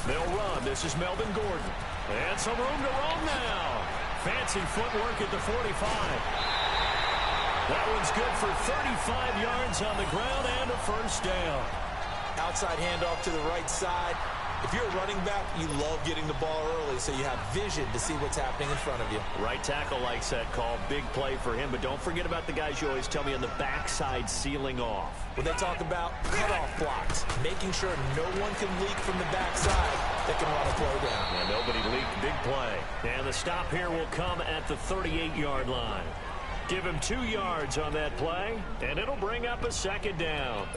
They'll run. This is Melvin Gordon. And some room to roam now. Fancy footwork at the 45. That one's good for 35 yards on the ground and a first down. Outside handoff to the right side. If you're a running back, you love getting the ball early so you have vision to see what's happening in front of you. Right tackle likes that call. Big play for him, but don't forget about the guys you always tell me on the backside sealing off. When they talk about cutoff blocks, making sure no one can leak from the backside that can run a play down. And nobody leaked. Big play. And the stop here will come at the 38-yard line. Give him 2 yards on that play, and it'll bring up a second down.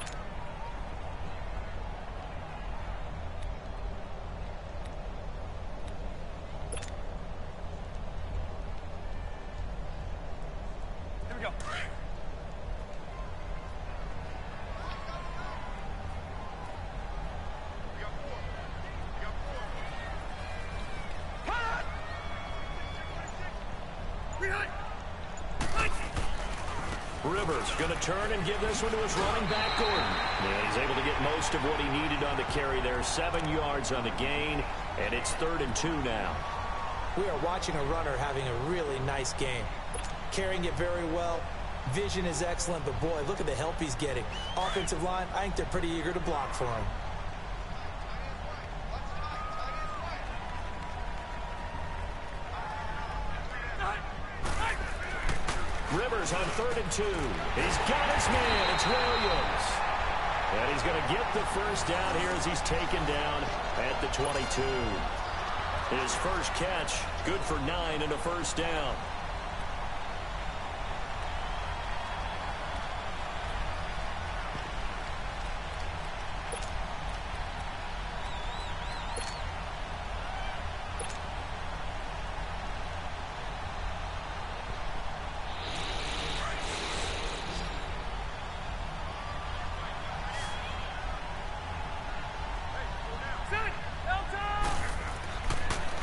Rivers going to turn and give this one to his running back, Gordon. And he's able to get most of what he needed on the carry there. 7 yards on the gain, and it's 3rd and 2 now. We are watching a runner having a really nice game. Carrying it very well. Vision is excellent, but boy, look at the help he's getting. Offensive line, I think they're pretty eager to block for him. Rivers on 3rd and 2. He's got his man. It's Williams. And he's going to get the first down here as he's taken down at the 22. His first catch, good for 9 and a first down.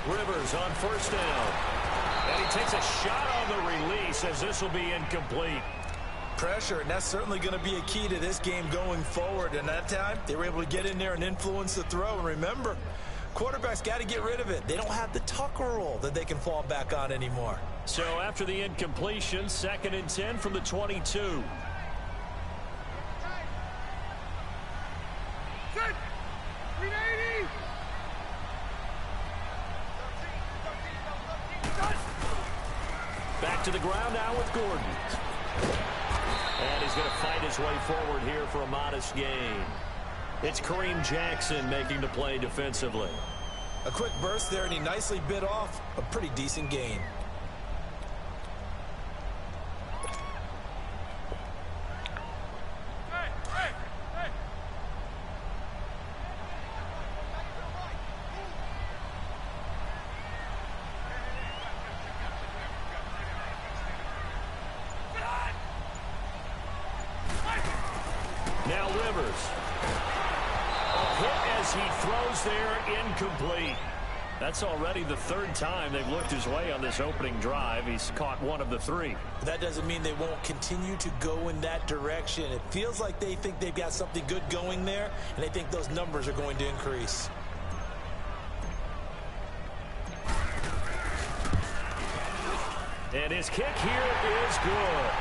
Rivers on first down. And he takes a shot on the release as this will be incomplete. Pressure, and that's certainly going to be a key to this game going forward. And that time, they were able to get in there and influence the throw. And remember, quarterbacks got to get rid of it. They don't have the Tucker roll that they can fall back on anymore. So after the incompletion, 2nd and 10 from the 22. Back to the ground now with Gordon. And he's going to fight his way forward here for a modest gain. It's Kareem Jackson making the play defensively. A quick burst there, and he nicely bit off a pretty decent gain. Now Rivers. A hit as he throws there, incomplete. That's already the 3rd time they've looked his way on this opening drive. He's caught 1 of the 3. That doesn't mean they won't continue to go in that direction. It feels like they think they've got something good going there, and they think those numbers are going to increase. And his kick here is good.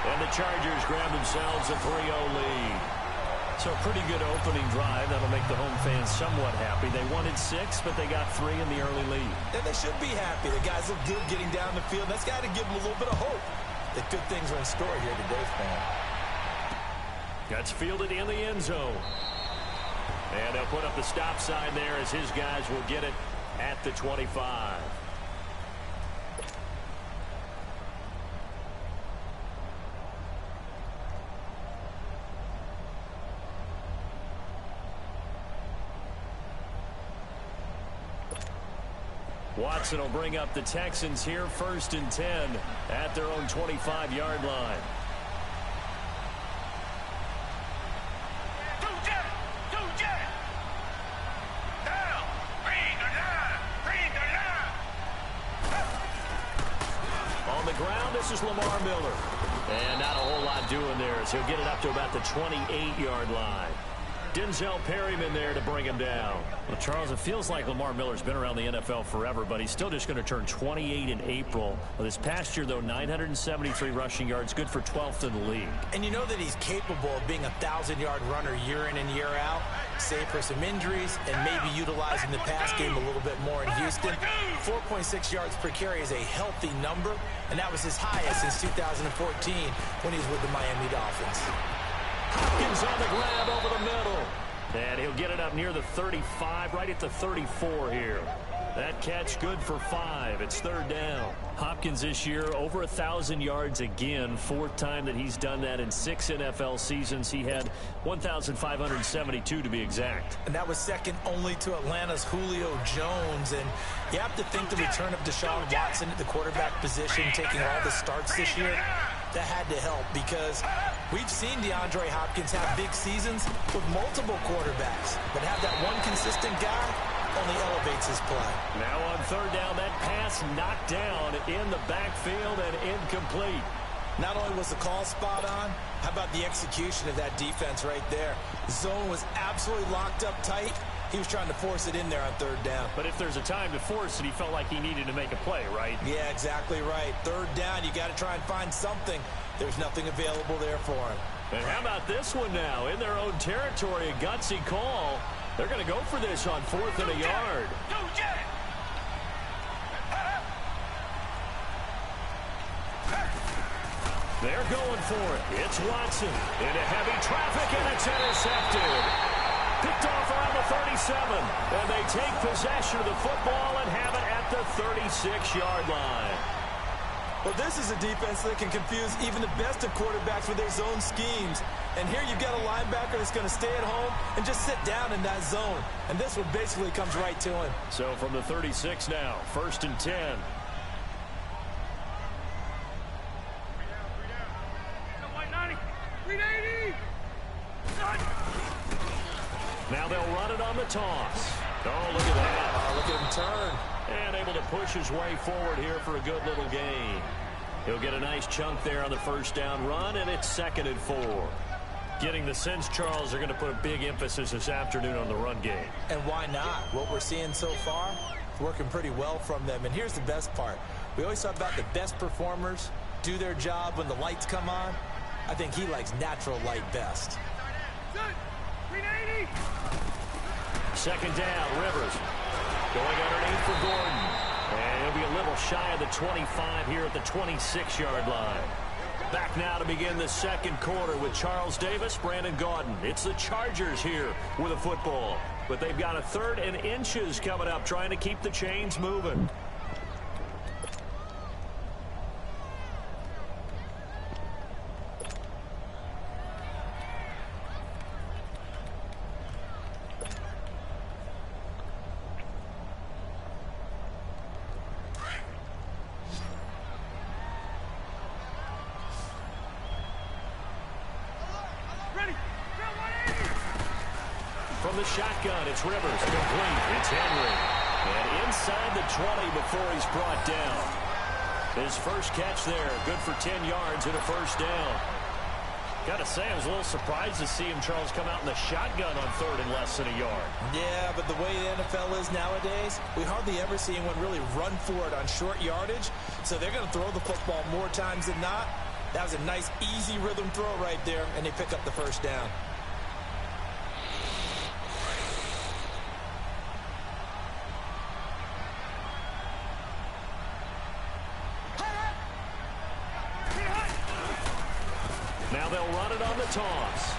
And the Chargers grab themselves a 3-0 lead. So a pretty good opening drive. That'll make the home fans somewhat happy. They wanted 6, but they got 3 in the early lead. And they should be happy. The guys look good getting down the field. That's got to give them a little bit of hope that good things are in store here today for them. That's fielded in the end zone. And they'll put up the stop sign there as his guys will get it at the 25. Watson will bring up the Texans here, 1st and 10 at their own 25-yard line. On the ground, this is Lamar Miller. And not a whole lot doing there as he'll get it up to about the 28-yard line. Denzel Perryman there to bring him down. Well, Charles, it feels like Lamar Miller's been around the NFL forever, but he's still just going to turn 28 in April. Well, this past year, though, 973 rushing yards, good for 12th in the league. And you know that he's capable of being a 1,000-yard runner year in and year out, save for some injuries, and maybe utilizing the pass game a little bit more in Houston. 4.6 yards per carry is a healthy number, and that was his highest since 2014 when he was with the Miami Dolphins. Hopkins on the grab over the middle. And he'll get it up near the 35, right at the 34 here. That catch good for 5. It's 3rd down. Hopkins this year, over 1,000 yards again. 4th time that he's done that in 6 NFL seasons. He had 1,572 to be exact. And that was second only to Atlanta's Julio Jones. And you have to think the return of Deshaun Watson at the quarterback position, taking all the starts this year, that had to help, because we've seen DeAndre Hopkins have big seasons with multiple quarterbacks, but have that one consistent guy only elevates his play. Now on 3rd down, that pass knocked down in the backfield and incomplete. Not only was the call spot on, how about the execution of that defense right there? The zone was absolutely locked up tight. He was trying to force it in there on 3rd down. But if there's a time to force it, he felt like he needed to make a play, right? Yeah, exactly right. 3rd down, you got to try and find something. There's nothing available there for him. And how about this one now? In their own territory, a gutsy call. They're going to go for this on 4th and a yard. They're going for it. It's Watson into heavy traffic, and it's intercepted. Picked off around the 37, and they take possession of the football and have it at the 36-yard line. Well, this is a defense that can confuse even the best of quarterbacks with their zone schemes. And here you've got a linebacker that's going to stay at home and just sit down in that zone. And this one basically comes right to him. So from the 36 now, 1st and 10. Now they'll run it on the toss. Oh, look at that. Oh, look at him turn. And able to push his way forward here for a good little gain. He'll get a nice chunk there on the 1st down run, and it's 2nd and 4. Getting the sense, Charles, they're going to put a big emphasis this afternoon on the run game. And why not? What we're seeing so far, it's working pretty well from them. And here's the best part. We always talk about the best performers do their job when the lights come on. I think he likes natural light best. 2nd down, Rivers. Going underneath for Gordon. And he'll be a little shy of the 25 here at the 26-yard line. Back now to begin the 2nd quarter with Charles Davis, Brandon Gaudin. It's the Chargers here with a football. But they've got a 3rd and inches coming up, trying to keep the chains moving. From the shotgun, it's Rivers. Complete. It's Henry. And inside the 20 before he's brought down. His first catch there. Good for 10 yards and a 1st down. Got to say, I was a little surprised to see him, Charles, come out in the shotgun on 3rd and less than a yard. Yeah, but the way the NFL is nowadays, we hardly ever see anyone really run for it on short yardage. So they're going to throw the football more times than not. That was a nice, easy rhythm throw right there, and they pick up the 1st down. Now they'll run it on the toss.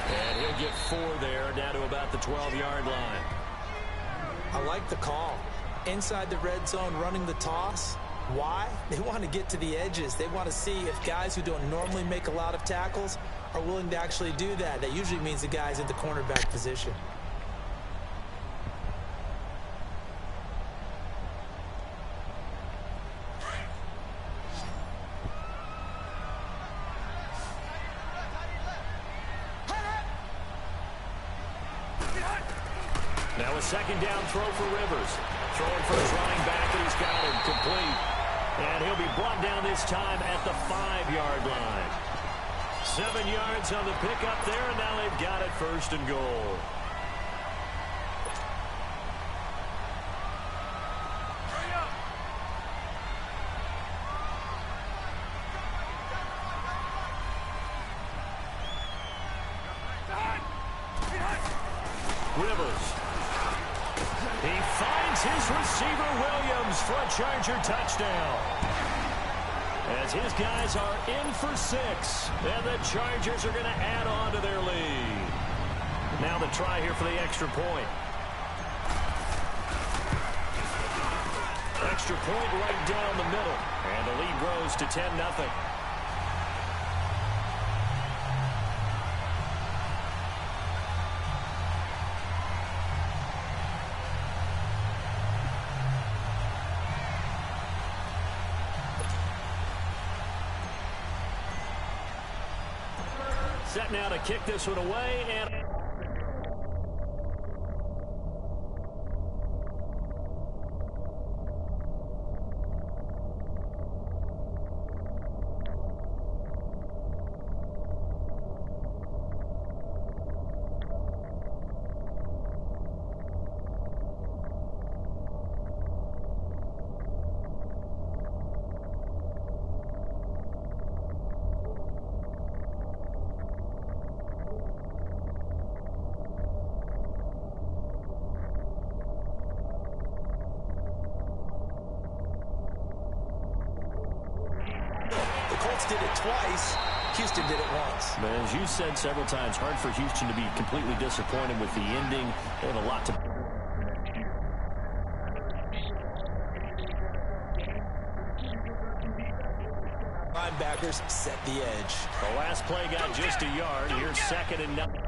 And he'll get 4 there, down to about the 12-yard line. I like the call. Inside the red zone, running the toss. Why? They want to get to the edges. They want to see if guys who don't normally make a lot of tackles are willing to actually do that. That usually means the guy's in the cornerback position. Now a 2nd down throw for Rivers. Throwing for his running back, and he's got him complete. And he'll be brought down this time at the 5-yard line. 7 yards on the pickup there, and now they've got it 1st and goal. Rivers. He finds his receiver, Williams, for a Charger touchdown. As his guys are in for 6, and the Chargers are going to add on to their lead. Now the try here for the extra point. Extra point right down the middle, and the lead grows to 10-0. Set now to kick this one away, and did it twice. Houston did it once. But as you said several times, hard for Houston to be completely disappointed with the ending. They have a lot to... Linebackers set the edge. The last play got just a yard. Here's 2nd and 9.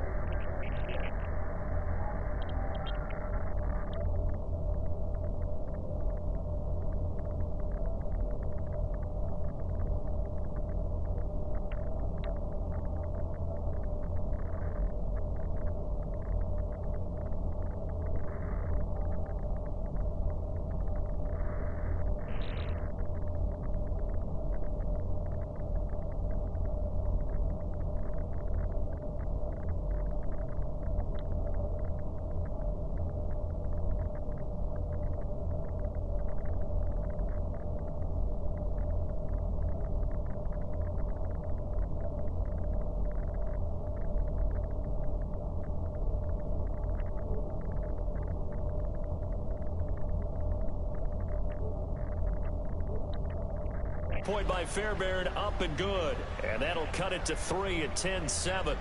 Point by Fairbairn, up and good. And that'll cut it to 3 at 10-7.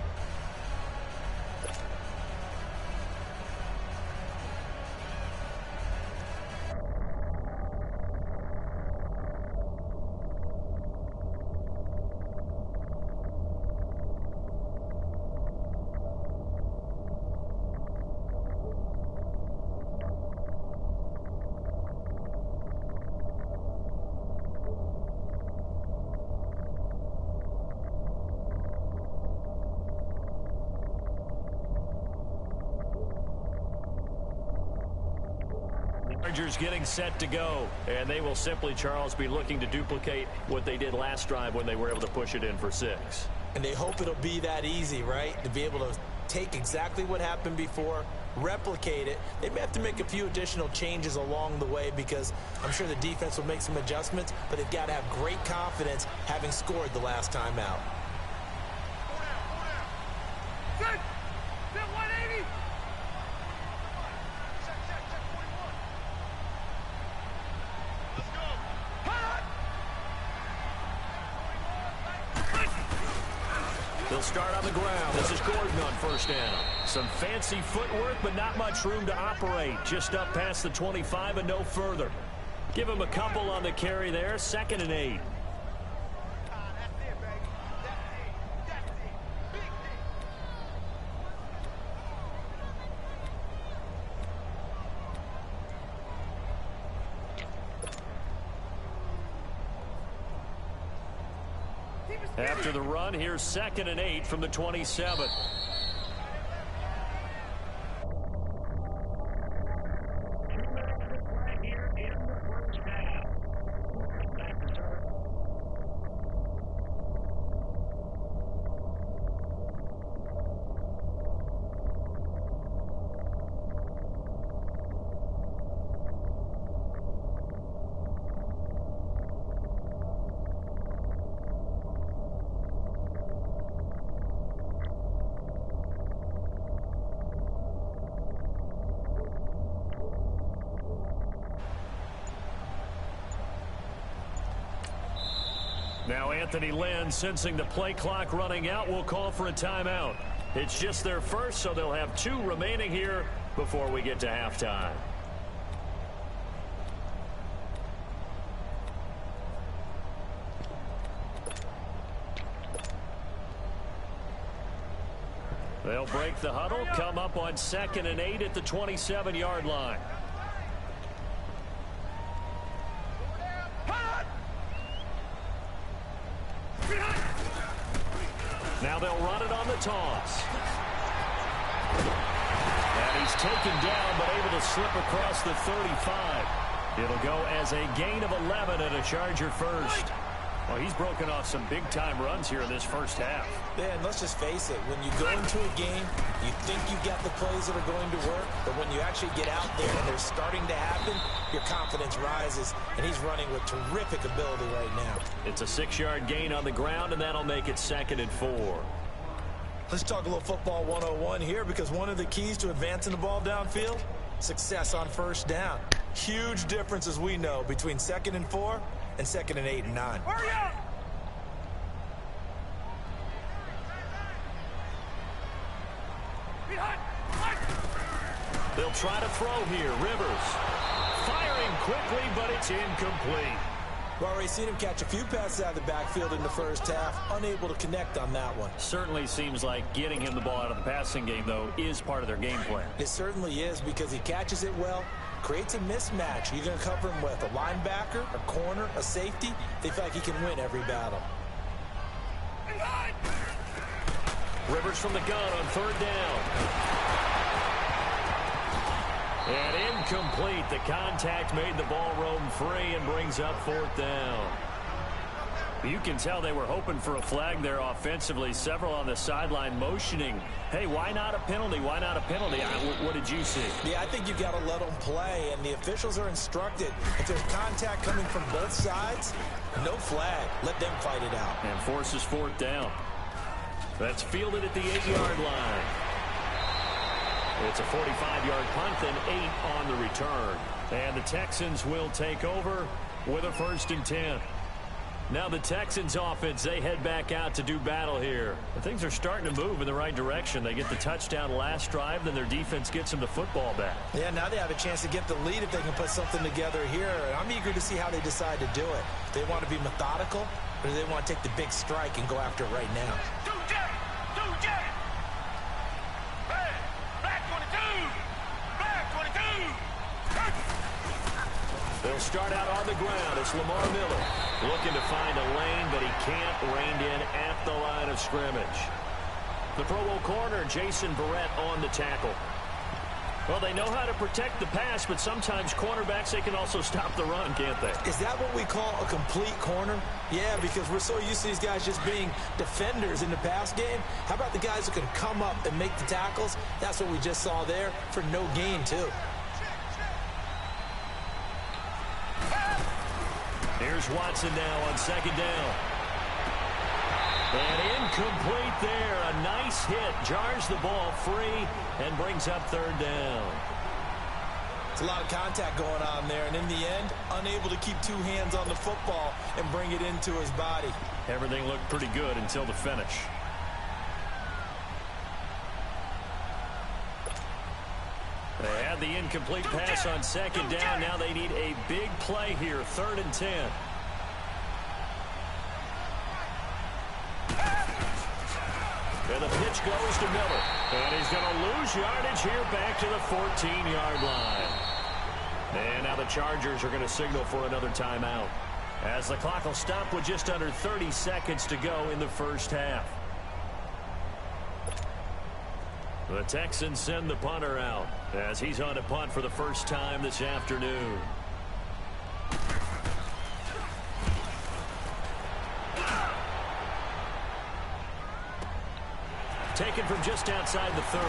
Chargers getting set to go, and they will simply, Charles, be looking to duplicate what they did last drive when they were able to push it in for 6. And they hope it'll be that easy, right? To be able to take exactly what happened before, replicate it. They may have to make a few additional changes along the way because I'm sure the defense will make some adjustments, but they've got to have great confidence having scored the last time out. They'll start on the ground. This is Gordon on 1st down. Some fancy footwork, but not much room to operate. Just up past the 25 and no further. Give him a couple on the carry there. 2nd and 8. After the run, here's 2nd and 8 from the 27. Now Anthony Lynn, sensing the play clock running out, will call for a timeout. It's just their first, so they'll have 2 remaining here before we get to halftime. They'll break the huddle, come up on 2nd and 8 at the 27-yard line. Now they'll run it on the toss. And he's taken down, but able to slip across the 35. It'll go as a gain of 11 and a Charger first. Well, he's broken off some big-time runs here in this first half. Yeah, and let's just face it. When you go into a game, you think you've got the plays that are going to work, but when you actually get out there and they're starting to happen, your confidence rises, and he's running with terrific ability right now. It's a 6-yard gain on the ground, and that'll make it 2nd and 4. Let's talk a little football 101 here, because one of the keys to advancing the ball downfield, success on first down. Huge difference, as we know, between 2nd and 4 and 2nd and 8 and 9. Hurry up! They'll try to throw here. Rivers firing quickly, but it's incomplete. We've already seen him catch a few passes out of the backfield in the first half, unable to connect on that one. Certainly seems like getting him the ball out of the passing game, though, is part of their game plan. It certainly is, because he catches it well, creates a mismatch. You're going to cover him with a linebacker, a corner, a safety. They feel like he can win every battle. Rivers from the gun on 3rd down. And incomplete. The contact made the ball roam free and brings up 4th down. You can tell they were hoping for a flag there offensively. Several on the sideline motioning, hey, why not a penalty? Why not a penalty? What did you see? Yeah, I think you've got to let them play, and the officials are instructed. If there's contact coming from both sides, no flag. Let them fight it out. And forces 4th down. That's fielded at the 8-yard line. It's a 45-yard punt and 8 on the return. And the Texans will take over with a 1st and 10. Now the Texans offense, they head back out to do battle here. And things are starting to move in the right direction. They get the touchdown last drive, then their defense gets them the football back. Yeah, now they have a chance to get the lead if they can put something together here. And I'm eager to see how they decide to do it. Do they want to be methodical, or do they want to take the big strike and go after it right now? They'll start out on the ground. It's Lamar Miller looking to find a lane, but he can't. Reined in at the line of scrimmage. The Pro Bowl corner, Jason Barrett, on the tackle. Well, they know how to protect the pass, but sometimes cornerbacks, they can also stop the run, can't they? Is that what we call a complete corner? Yeah, because we're so used to these guys just being defenders in the pass game. How about the guys who can come up and make the tackles? That's what we just saw there for no gain, too. Here's Watson now on 2nd down. And incomplete there. A nice hit. Jars the ball free and brings up 3rd down. It's a lot of contact going on there, and in the end, unable to keep 2 hands on the football and bring it into his body. Everything looked pretty good until the finish. They had the incomplete pass on 2nd down. Now they need a big play here. 3rd and 10. And the pitch goes to Miller. And he's going to lose yardage here back to the 14-yard line. And now the Chargers are going to signal for another timeout, as the clock will stop with just under 30 seconds to go in the first half. The Texans send the punter out as he's on to punt for the first time this afternoon. Taken from just outside the 30.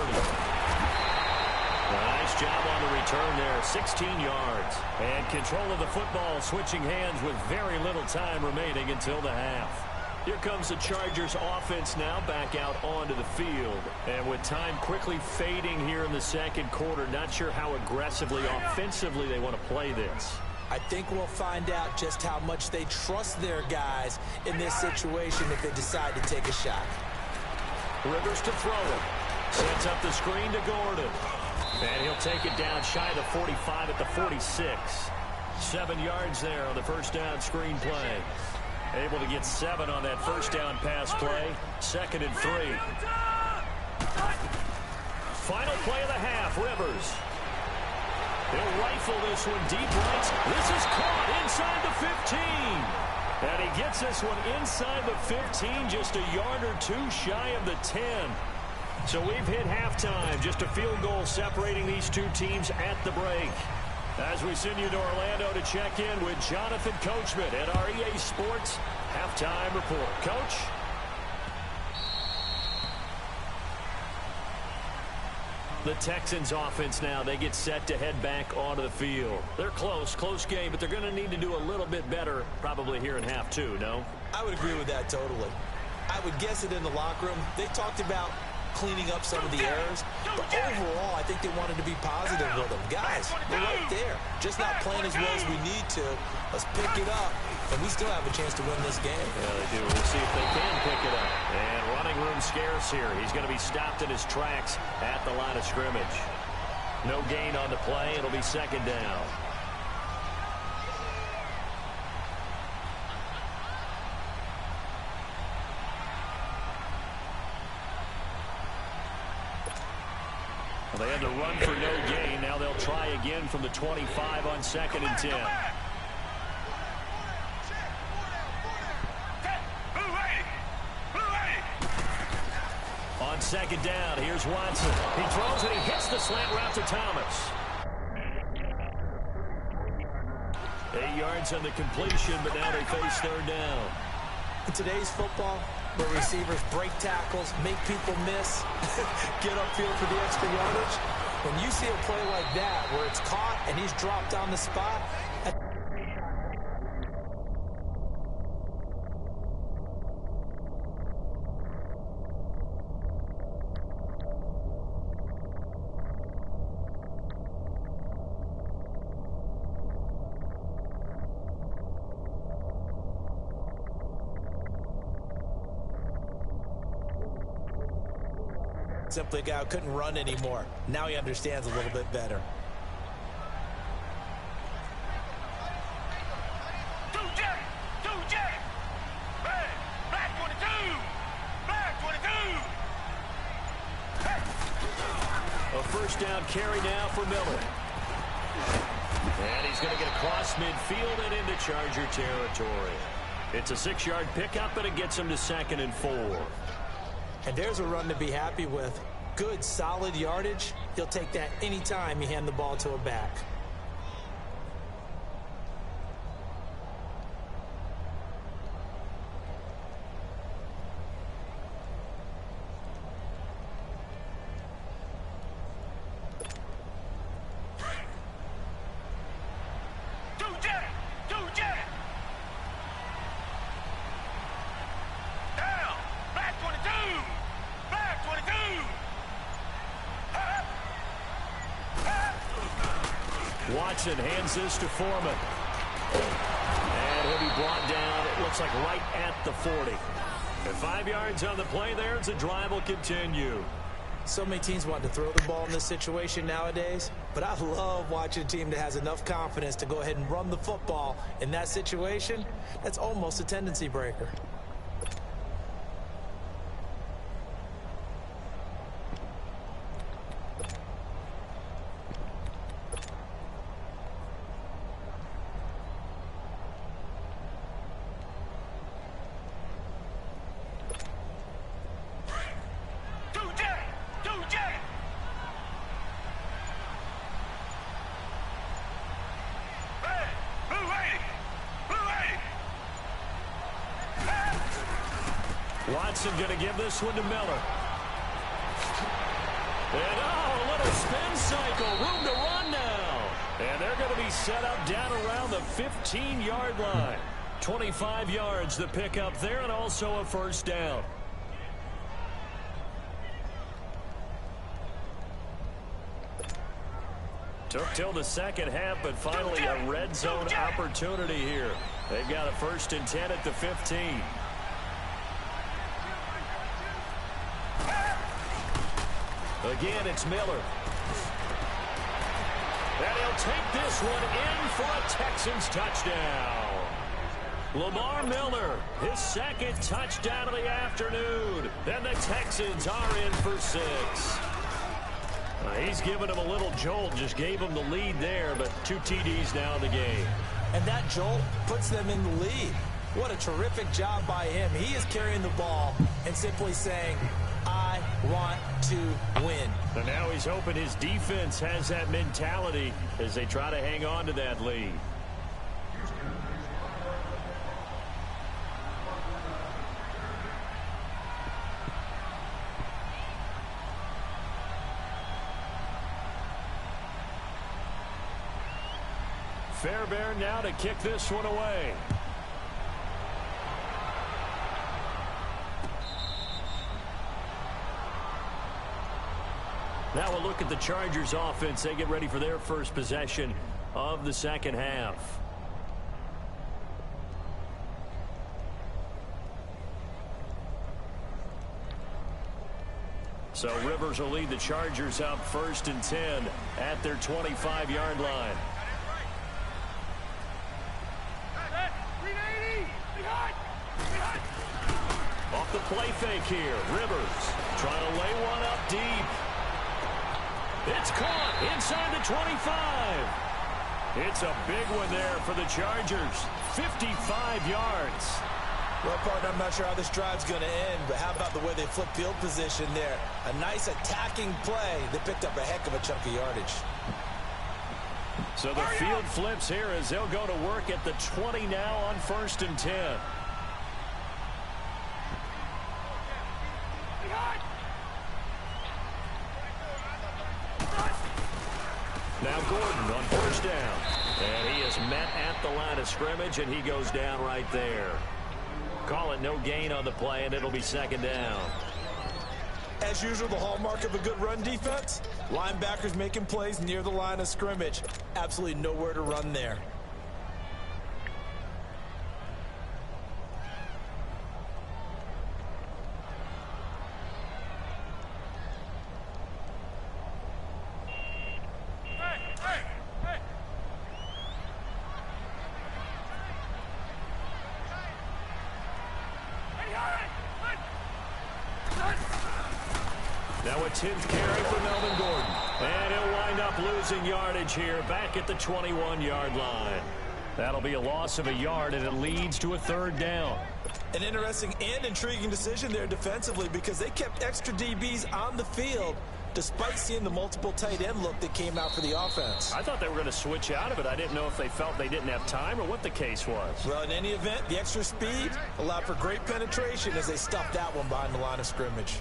Nice job on the return there, 16 yards. And control of the football, switching hands with very little time remaining until the half. Here comes the Chargers offense now back out onto the field. And with time quickly fading here in the 2nd quarter, not sure how aggressively, offensively they want to play this. I think we'll find out just how much they trust their guys in this situation if they decide to take a shot. Rivers to throw it. Sets up the screen to Gordon. And he'll take it down shy of the 45 at the 46. 7 yards there on the first down screen play. Able to get 7 on that first down pass play. 2nd and 3. Final play of the half, Rivers. He'll rifle this one deep right. This is caught inside the 15. And he gets this one inside the 15, just a yard or 2 shy of the 10. So we've hit halftime. Just a field goal separating these two teams at the break. As we send you to Orlando to check in with Jonathan Coachman at our EA Sports Halftime Report. Coach? The Texans offense now, they get set to head back onto the field. They're close game, but they're going to need to do a little bit better probably here in half 2, no? I would agree with that totally. I would guess it in the locker room. They talked about cleaning up some of the errors, but overall, I think they wanted to be positive with them. Guys, we're right there. Just not playing as well as we need to. Let's pick it up, and we still have a chance to win this game. Yeah, they do. We'll see if they can pick it up. And running room scarce here. He's going to be stopped in his tracks at the line of scrimmage. No gain on the play. It'll be 2nd down. Well, they had to run for no gain. Now they'll try again from the 25 on 2nd and 10. On 2nd down, here's Watson. He throws and he hits the slant route to Thomas. 8 yards on the completion, but now they face 3rd down. In today's football, where receivers break tackles, make people miss, get upfield for the extra yardage, when you see a play like that where it's caught and he's dropped on the spot, simply a guy who couldn't run anymore. Now he understands a little bit better. A first down carry now for Miller. And he's going to get across midfield and into Charger territory. It's a 6-yard pickup, and it gets him to 2nd and 4. And there's a run to be happy with. Good, solid yardage. He'll take that anytime you hand the ball to a back. Watson hands this to Foreman. And he'll be brought down, it looks like right at the 40. And 5 yards on the play there as the drive will continue. So many teams want to throw the ball in this situation nowadays, but I love watching a team that has enough confidence to go ahead and run the football in that situation. That's almost a tendency breaker. Watson going to give this one to Miller. And a little spin cycle. Room to run now. And they're going to be set up down around the 15-yard line. 25 yards the pickup there, and also a first down. Took till the second half, but finally a red zone opportunity here. They've got a 1st and 10 at the 15. Again, it's Miller. And he'll take this one in for a Texans touchdown. Lamar Miller, his 2nd touchdown of the afternoon. And the Texans are in for 6. He's given him a little jolt, just gave him the lead there, but 2 TDs now in the game. And that jolt puts them in the lead. What a terrific job by him. He is carrying the ball and simply saying, I want to win. And now he's hoping his defense has that mentality as they try to hang on to that lead. Fairbairn now to kick this one away. Now we'll look at the Chargers offense. They get ready for their first possession of the second half. So Rivers will lead the Chargers up 1st and 10 at their 25-yard line. Off the play fake here. Rivers trying to lay one up deep. It's caught inside the 25. It's a big one there for the Chargers. 55 yards. Well, partner, I'm not sure how this drive's going to end, but how about the way they flip field position there? A nice attacking play that picked up a heck of a chunk of yardage. So the field flips here as they'll go to work at the 20 now on 1st and 10. Now Gordon on 1st down. And he is met at the line of scrimmage, and he goes down right there. Call it no gain on the play, and it'll be 2nd down. As usual, the hallmark of a good run defense, linebackers making plays near the line of scrimmage. Absolutely nowhere to run there. Now a 10th carry for Melvin Gordon. And he'll wind up losing yardage here back at the 21-yard line. That'll be a loss of a yard, and it leads to a 3rd down. An interesting and intriguing decision there defensively because they kept extra DBs on the field despite seeing the multiple tight end look that came out for the offense. I thought they were going to switch out of it. I didn't know if they felt they didn't have time or what the case was. Well, in any event, the extra speed allowed for great penetration as they stuffed that one behind the line of scrimmage.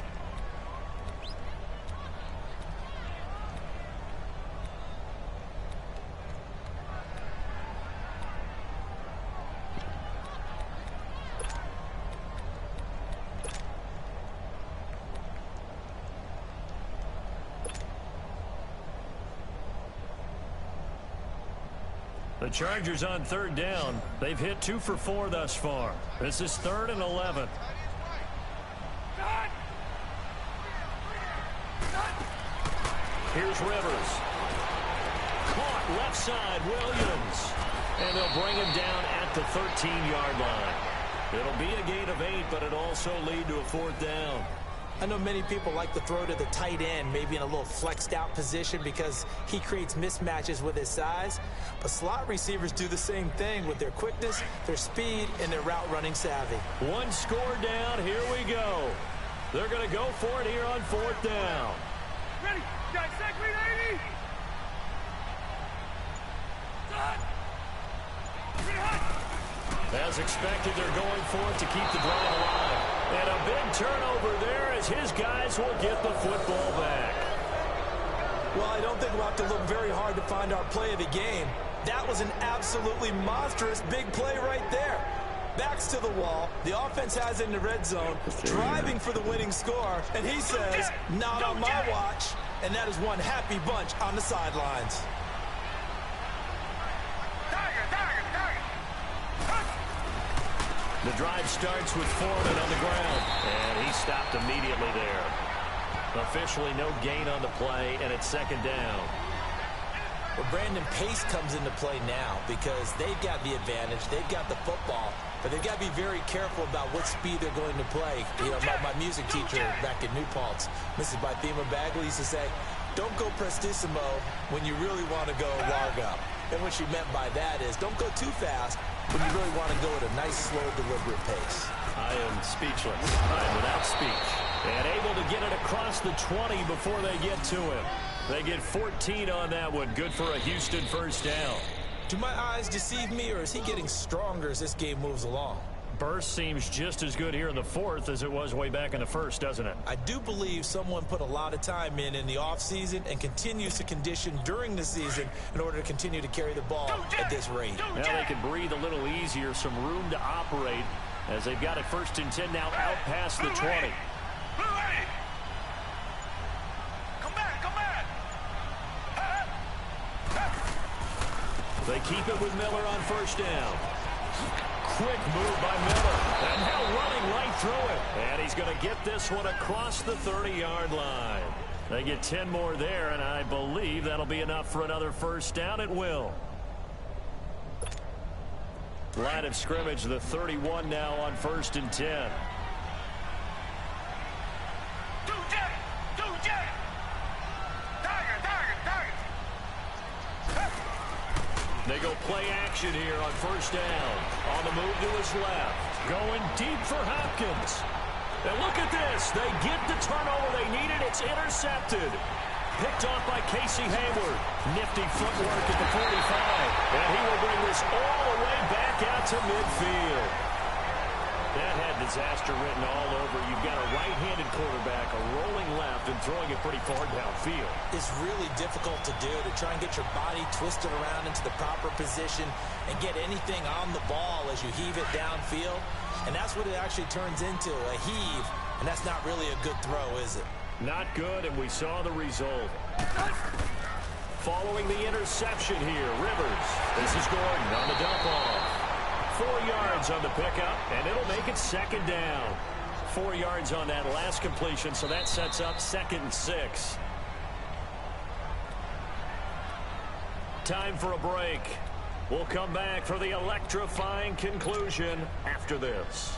The Chargers on 3rd down. They've hit 2 for 4 thus far. This is 3rd and 11. Here's Rivers. Caught left side, Williams. And they'll bring him down at the 13-yard line. It'll be a gain of 8, but it'll also lead to a 4th down. I know many people like to throw to the tight end, maybe in a little flexed out position because he creates mismatches with his size. But slot receivers do the same thing with their quickness, their speed, and their route running savvy. 1 score down. Here we go. They're going to go for it here on 4th down. Ready, guys, sack lead 80. As expected, they're going for it to keep the drive alive. And a big turnover there as his guys will get the football back. Well, I don't think we'll have to look very hard to find our play of the game. That was an absolutely monstrous big play right there. Backs to the wall. The offense has it in the red zone, driving for the winning score. And he says, not on my watch. And that is one happy bunch on the sidelines. The drive starts with Foreman on the ground, and he stopped immediately there. Officially no gain on the play, and it's second down. Well, Brandon, pace comes into play now because they've got the advantage. They've got the football, but they've got to be very careful about what speed they're going to play. You know, my music teacher back in New Paltz, Mrs. Bythema Bagley, used to say, don't go prestissimo when you really want to go largo. And what she meant by that is don't go too fast when you really want to go at a nice, slow, deliberate pace. I am speechless. I'm without speech. And able to get it across the 20 before they get to him. They get 14 on that one. Good for a Houston first down. Do my eyes deceive me, or is he getting stronger as this game moves along? Burst seems just as good here in the fourth as it was way back in the first, doesn't it? I do believe someone put a lot of time in the offseason and continues to condition during the season in order to continue to carry the ball at this rate. Now they can breathe a little easier, some room to operate as they've got it first and 10 now out past the 20. They keep it with Miller on first down. Quick move by Miller. And now running right through it. And he's going to get this one across the 30-yard line. They get 10 more there, and I believe that'll be enough for another first down. It will. Line of scrimmage, the 31 now on first and 10. They go play action here on first down. On the move to his left. Going deep for Hopkins. And look at this. They get the turnover they needed. It's intercepted. Picked off by Casey Hayward. Nifty footwork at the 45. And he will bring this all the way back out to midfield. That had disaster written all over. You've got a right-handed quarterback, a rolling left, and throwing it pretty far downfield. It's really difficult to do, to try and get your body twisted around into the proper position and get anything on the ball as you heave it downfield. And that's what it actually turns into, a heave. And that's not really a good throw, is it? Not good, and we saw the result. Following the interception here, Rivers. This is Gordon on the dump off. 4 yards on the pickup, and it'll make it second down. 4 yards on that last completion, so that sets up second and 6. Time for a break. We'll come back for the electrifying conclusion after this.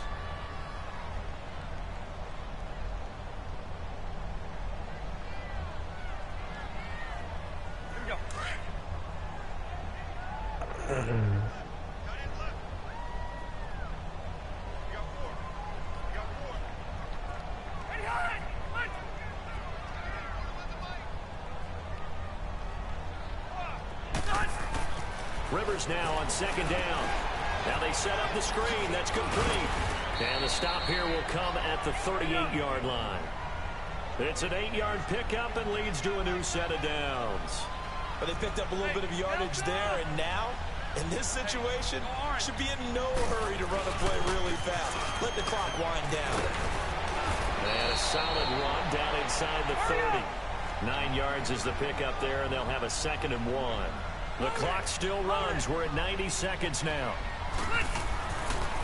Rivers now on second down. Now they set up the screen. That's complete. And the stop here will come at the 38-yard line. It's an 8-yard pickup and leads to a new set of downs. But they picked up a little bit of yardage there, and now, in this situation, should be in no hurry to run a play really fast. Let the clock wind down. And a solid run down inside the 30. 9 yards is the pickup there, and they'll have a second and 1. The clock still runs. We're at 90 seconds now.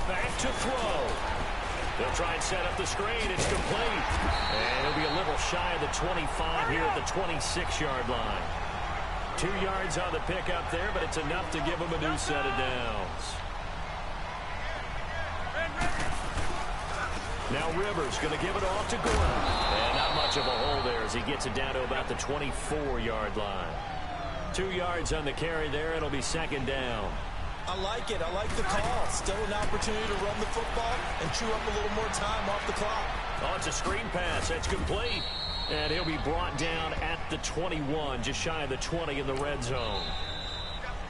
Back to throw. They'll try and set up the screen. It's complete. And he'll be a little shy of the 25 here at the 26-yard line. 2 yards on the pickup there, but it's enough to give him a new set of downs. Now Rivers going to give it off to Gordon. And not much of a hole there as he gets it down to about the 24-yard line. 2 yards on the carry there. It'll be second down. I like it. I like the call. Still an opportunity to run the football and chew up a little more time off the clock. Oh, it's a screen pass. That's complete. And he'll be brought down at the 21, just shy of the 20 in the red zone.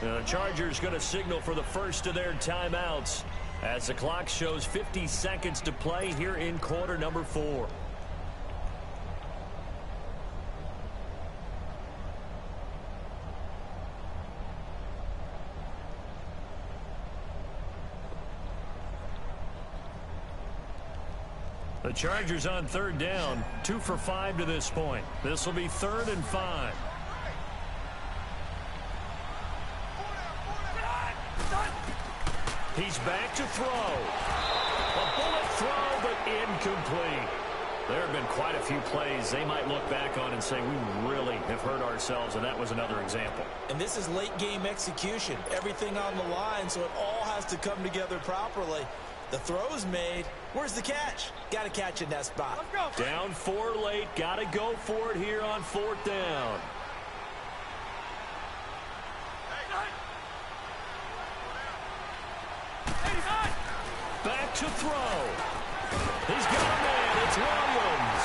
The Chargers going to signal for the first of their timeouts as the clock shows 50 seconds to play here in quarter number 4. The Chargers on third down, 2 for 5 to this point. This will be 3rd and 5. He's back to throw. throw, but incomplete. There have been quite a few plays they might look back on and say, we really have hurt ourselves, and that was another example. And this is late-game execution. Everything on the line, so it all has to come together properly. The throw's made. Where's the catch? Got to catch in that spot. Let's go. Down 4 late. Got to go for it here on 4th down. Back to throw. He's got a man. It's Williams.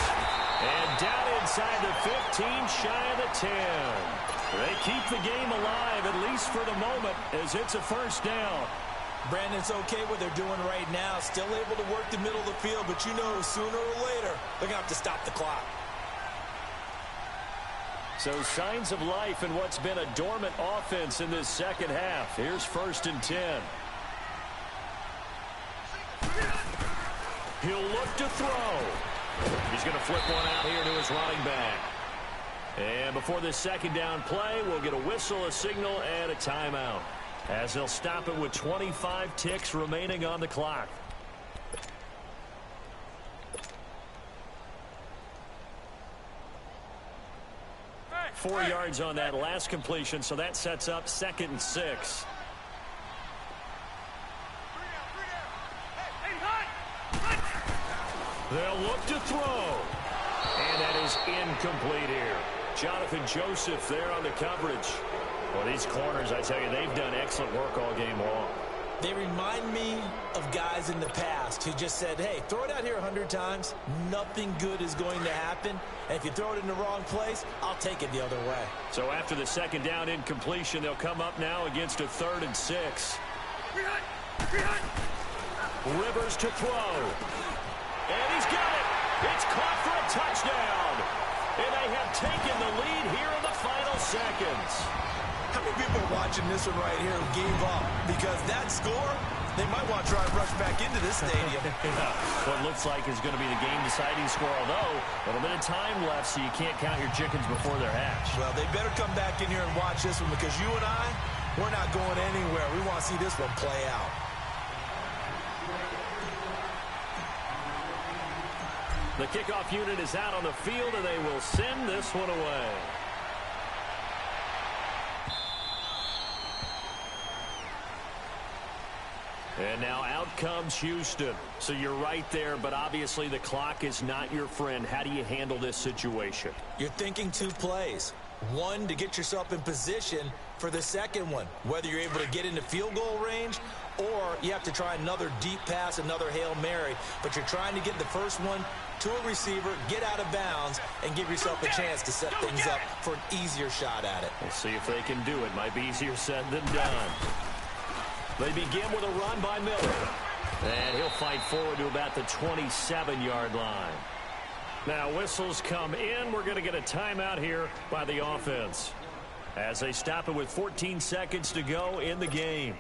And down inside the 15, shy of the 10. They keep the game alive, at least for the moment, as it's a first down. Brandon, it's okay what they're doing right now. Still able to work the middle of the field, but you know sooner or later they're going to have to stop the clock. So signs of life in what's been a dormant offense in this second half. Here's 1st and 10. He'll look to throw. He's going to flip one out here to his running back. And before this second down play, we'll get a whistle, a signal, and a timeout, as they'll stop it with 25 ticks remaining on the clock. Hey, 4 yards on that last completion, so that sets up 2nd and 6. They'll look to throw. And that is incomplete here. Jonathan Joseph there on the coverage. Well, these corners, I tell you, they've done excellent work all game long. They remind me of guys in the past who just said, hey, throw it out here 100 times. Nothing good is going to happen. And if you throw it in the wrong place, I'll take it the other way. So after the second down incompletion, they'll come up now against a 3rd and 6. Rivers to throw. And he's got it. It's caught for a touchdown. And they have taken the lead here in the final seconds. How many people are watching this one right here who gave up? Because that score, they might want to try and rush back into this stadium. What looks like is going to be the game-deciding score, although a little bit of time left, so you can't count your chickens before they're hatched. Well, they better come back in here and watch this one, because you and I, we're not going anywhere. We want to see this one play out. The kickoff unit is out on the field, and they will send this one away. And now out comes Houston. So you're right there, but obviously the clock is not your friend. How do you handle this situation? You're thinking 2 plays. One, to get yourself in position for the second one, whether you're able to get into field goal range or you have to try another deep pass, another Hail Mary. But you're trying to get the first one to a receiver, get out of bounds, and give yourself a chance to set things up for an easier shot at it. We'll see if they can do it. Might be easier said than done. They begin with a run by Miller. And he'll fight forward to about the 27-yard line. Now whistles come in. We're going to get a timeout here by the offense, as they stop it with 14 seconds to go in the game.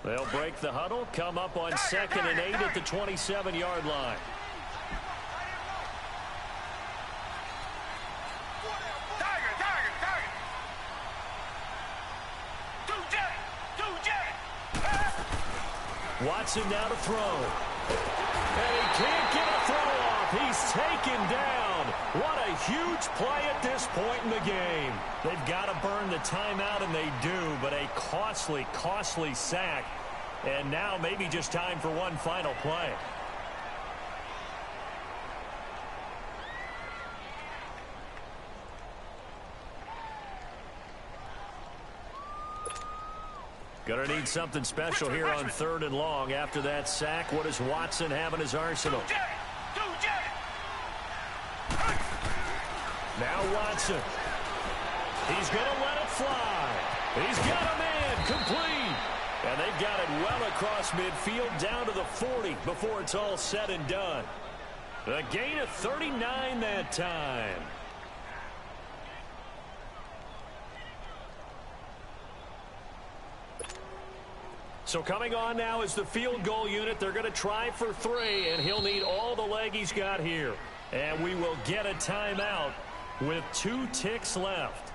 They'll break the huddle, come up on 2nd and 8 at the 27-yard line. Watson now to throw. And he can't get a throw off. He's taken down. What a huge play at this point in the game. They've got to burn the timeout, and they do, but a costly, costly sack. And now maybe just time for one final play. Gonna need something special here on 3rd and long. After that sack, what does Watson have in his arsenal? Now Watson. He's gonna let it fly. He's got a man complete. And they've got it well across midfield down to the 40 before it's all said and done. A gain of 39 that time. So coming on now is the field goal unit. They're going to try for 3, and he'll need all the leg he's got here. And we will get a timeout with 2 ticks left.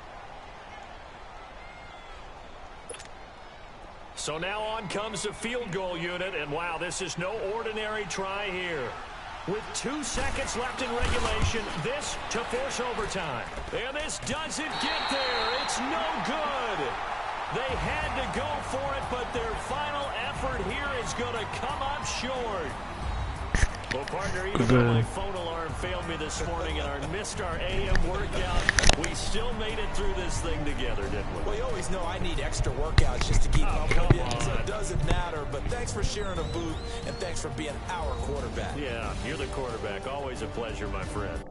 So now on comes the field goal unit, and wow, this is no ordinary try here. With 2 seconds left in regulation, this to force overtime. And this doesn't get there. It's no good. They had to go for it, but their final effort here is going to come up short. Well, partner, even though my phone alarm failed me this morning and missed our AM workout, we still made it through this thing together, didn't we? Well, you always know I need extra workouts just to keep up with you, so it doesn't matter. But thanks for sharing a booth, and thanks for being our quarterback. Yeah, you're the quarterback. Always a pleasure, my friend.